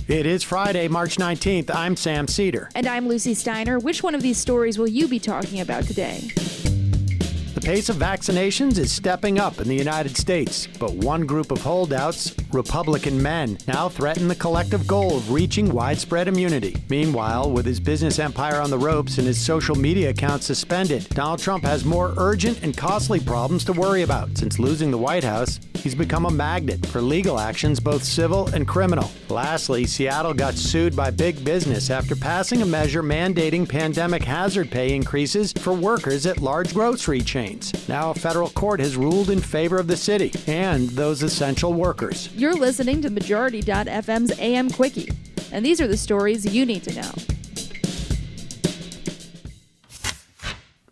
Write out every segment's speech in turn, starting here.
It is Friday, March 19th. I'm Sam Cedar. And I'm Lucy Steiner. Which one of these stories will you be talking about today? The pace of vaccinations is stepping up in the United States, but one group of holdouts, Republican men, now threaten the collective goal of reaching widespread immunity. Meanwhile, with his business empire on the ropes and his social media accounts suspended, Donald Trump has more urgent and costly problems to worry about. Since losing the White House, he's become a magnet for legal actions, both civil and criminal. Lastly, Seattle got sued by big business after passing a measure mandating pandemic hazard pay increases for workers at large grocery chains. Now a federal court has ruled in favor of the city and those essential workers. You're listening to Majority.fm's AM Quickie, and these are the stories you need to know.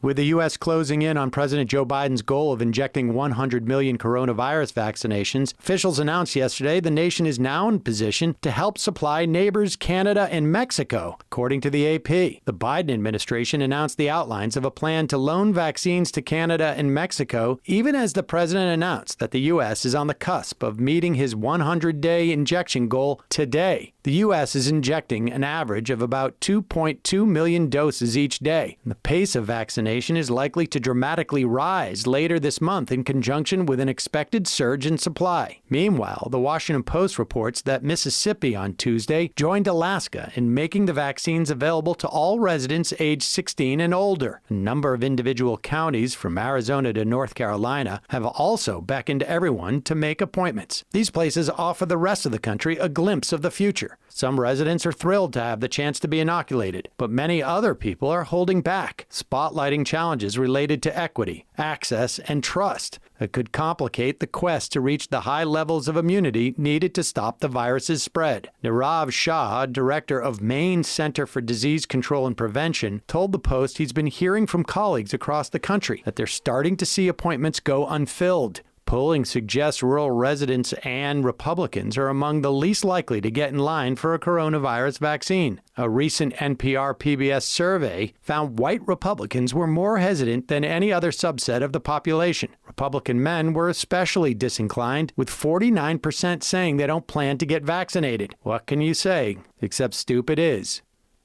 With the U.S. closing in on President Joe Biden's goal of injecting 100 million coronavirus vaccinations, officials announced yesterday the nation is now in position to help supply neighbors Canada and Mexico, according to the AP. The Biden administration announced the outlines of a plan to loan vaccines to Canada and Mexico, even as the president announced that the U.S. is on the cusp of meeting his 100-day injection goal today. The U.S. is injecting an average of about 2.2 million doses each day. The pace of vaccination is likely to dramatically rise later this month in conjunction with an expected surge in supply. Meanwhile, the Washington Post reports that Mississippi on Tuesday joined Alaska in making the vaccines available to all residents aged 16 and older. A number of individual counties from Arizona to North Carolina have also beckoned everyone to make appointments. These places offer the rest of the country a glimpse of the future. Some residents are thrilled to have the chance to be inoculated, but many other people are holding back, spotlighting challenges related to equity, access, and trust that could complicate the quest to reach the high levels of immunity needed to stop the virus's spread. Nirav Shah, director of Maine Center for Disease Control and Prevention, told the Post he's been hearing from colleagues across the country that they're starting to see appointments go unfilled. Polling suggests rural residents and Republicans are among the least likely to get in line for a coronavirus vaccine. A recent NPR-PBS survey found white Republicans were more hesitant than any other subset of the population. Republican men were especially disinclined, with 49% saying they don't plan to get vaccinated. What can you say? Except stupid is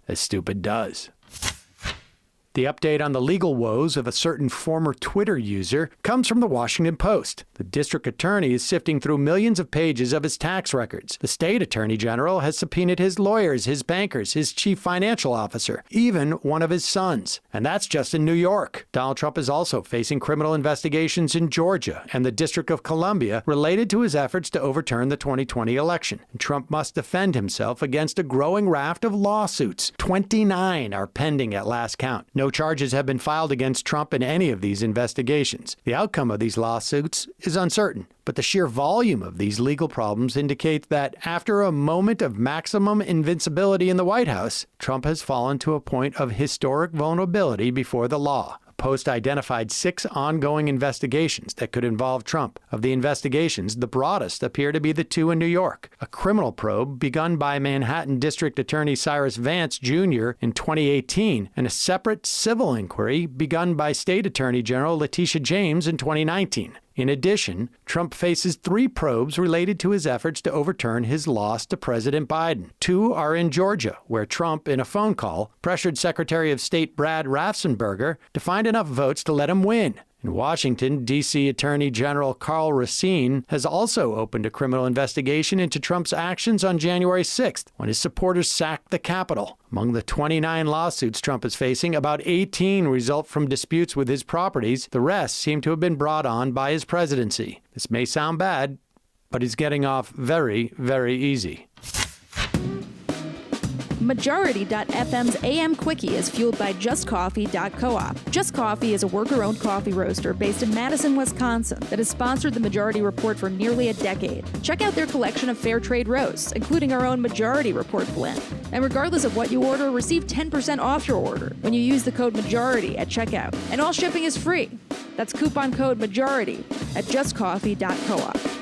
as stupid does. The update on the legal woes of a certain former Twitter user comes from the Washington Post. The district attorney is sifting through millions of pages of his tax records. The state attorney general has subpoenaed his lawyers, his bankers, his chief financial officer, even one of his sons. And that's just in New York. Donald Trump is also facing criminal investigations in Georgia and the District of Columbia related to his efforts to overturn the 2020 election. And Trump must defend himself against a growing raft of lawsuits. 29 are pending at last count. No charges have been filed against Trump in any of these investigations. The outcome of these lawsuits is uncertain, but the sheer volume of these legal problems indicates that after a moment of maximum invincibility in the White House, Trump has fallen to a point of historic vulnerability before the law. Post identified 6 ongoing investigations that could involve Trump. Of the investigations, the broadest appear to be the 2 in New York. A criminal probe begun by Manhattan District Attorney Cyrus Vance Jr. in 2018, and a separate civil inquiry begun by State Attorney General Letitia James in 2019. In addition, Trump faces 3 probes related to his efforts to overturn his loss to President Biden. 2 are in Georgia, where Trump, in a phone call, pressured Secretary of State Brad Raffensperger to find enough votes to let him win. In Washington, D.C. Attorney General Karl Racine has also opened a criminal investigation into Trump's actions on January 6th, when his supporters sacked the Capitol. Among the 29 lawsuits Trump is facing, about 18 result from disputes with his properties. The rest seem to have been brought on by his presidency. This may sound bad, but he's getting off very, very easy. Majority.fm's AM Quickie is fueled by JustCoffee.coop. Just Coffee is a worker-owned coffee roaster based in Madison, Wisconsin that has sponsored the Majority Report for nearly a decade. Check out their collection of fair trade roasts, including our own Majority Report blend. And regardless of what you order, receive 10% off your order when you use the code MAJORITY at checkout. And all shipping is free. That's coupon code MAJORITY at JustCoffee.coop.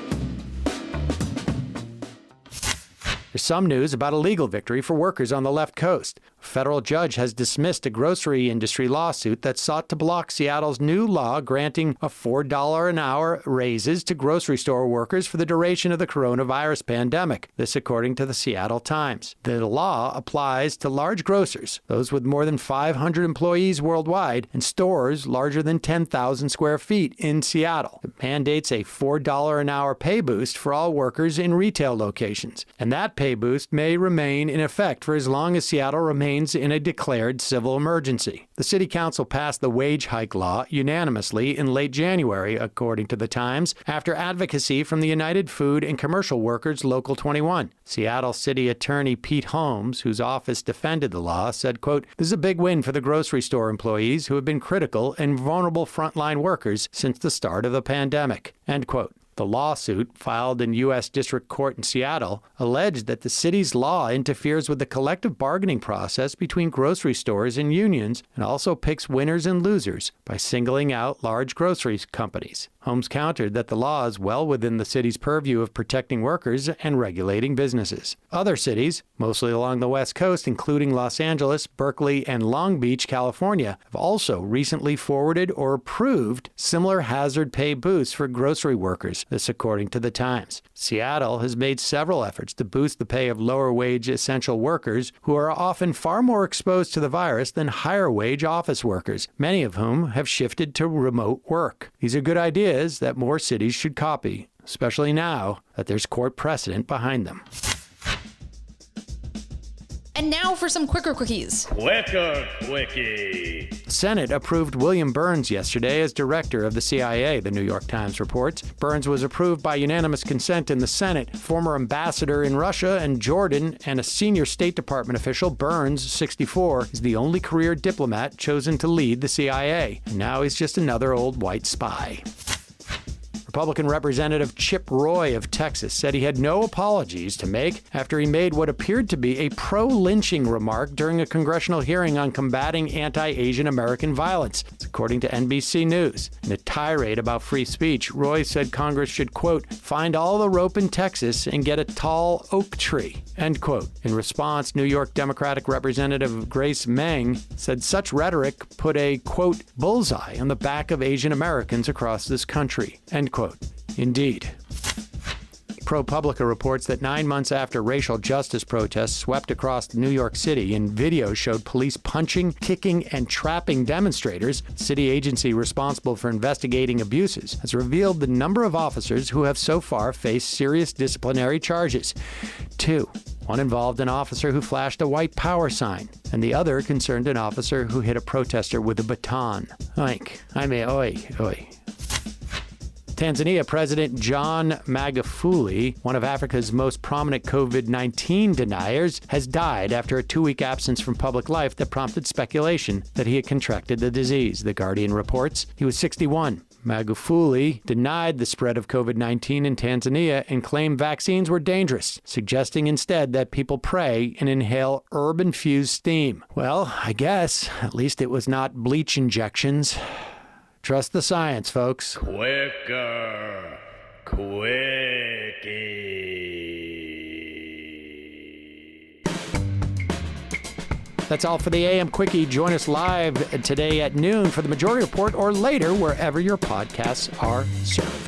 There's some news about a legal victory for workers on the left coast. A federal judge has dismissed a grocery industry lawsuit that sought to block Seattle's new law granting a $4 an hour raises to grocery store workers for the duration of the coronavirus pandemic. This according to the Seattle Times. The law applies to large grocers, those with more than 500 employees worldwide, and stores larger than 10,000 square feet in Seattle. It mandates a $4 an hour pay boost for all workers in retail locations, and that pay boost may remain in effect for as long as Seattle remains in a declared civil emergency. The City Council passed the wage hike law unanimously in late January, according to the Times, after advocacy from the United Food and Commercial Workers Local 21. Seattle City Attorney Pete Holmes, whose office defended the law, said, quote, "This is a big win for the grocery store employees who have been critical and vulnerable frontline workers since the start of the pandemic," end quote. The lawsuit, filed in U.S. District Court in Seattle, alleged that the city's law interferes with the collective bargaining process between grocery stores and unions and also picks winners and losers by singling out large grocery companies. Holmes countered that the law is well within the city's purview of protecting workers and regulating businesses. Other cities, mostly along the West Coast, including Los Angeles, Berkeley, and Long Beach, California, have also recently forwarded or approved similar hazard pay boosts for grocery workers, this according to the Times. Seattle has made several efforts to boost the pay of lower-wage essential workers who are often far more exposed to the virus than higher-wage office workers, many of whom have shifted to remote work. These are good ideas that more cities should copy, especially now that there's court precedent behind them. And now for some quicker quickies. Quicker quickie. The Senate approved William Burns yesterday as director of the CIA, the New York Times reports. Burns was approved by unanimous consent in the Senate. Former ambassador in Russia and Jordan and a senior State Department official, Burns, 64, is the only career diplomat chosen to lead the CIA. And now he's just another old white spy. Republican Representative Chip Roy of Texas said he had no apologies to make after he made what appeared to be a pro-lynching remark during a congressional hearing on combating anti-Asian American violence. It's according to NBC News. In a tirade about free speech, Roy said Congress should, quote, "find all the rope in Texas and get a tall oak tree," end quote. In response, New York Democratic Representative Grace Meng said such rhetoric put a, quote, "bullseye on the back of Asian Americans across this country," end quote. Indeed. ProPublica reports that 9 months after racial justice protests swept across New York City and videos showed police punching, kicking, and trapping demonstrators, the city agency responsible for investigating abuses has revealed the number of officers who have so far faced serious disciplinary charges. 2. One involved an officer who flashed a white power sign, and the other concerned an officer who hit a protester with a baton. Oi. Tanzania President John Magufuli, one of Africa's most prominent COVID-19 deniers, has died after a 2-week absence from public life that prompted speculation that he had contracted the disease, The Guardian reports. He was 61. Magufuli denied the spread of COVID-19 in Tanzania and claimed vaccines were dangerous, suggesting instead that people pray and inhale herb-infused steam. Well, I guess at least it was not bleach injections. Trust the science, folks. Quicker quickie. That's all for the AM Quickie. Join us live today at noon for the Majority Report or later wherever your podcasts are served.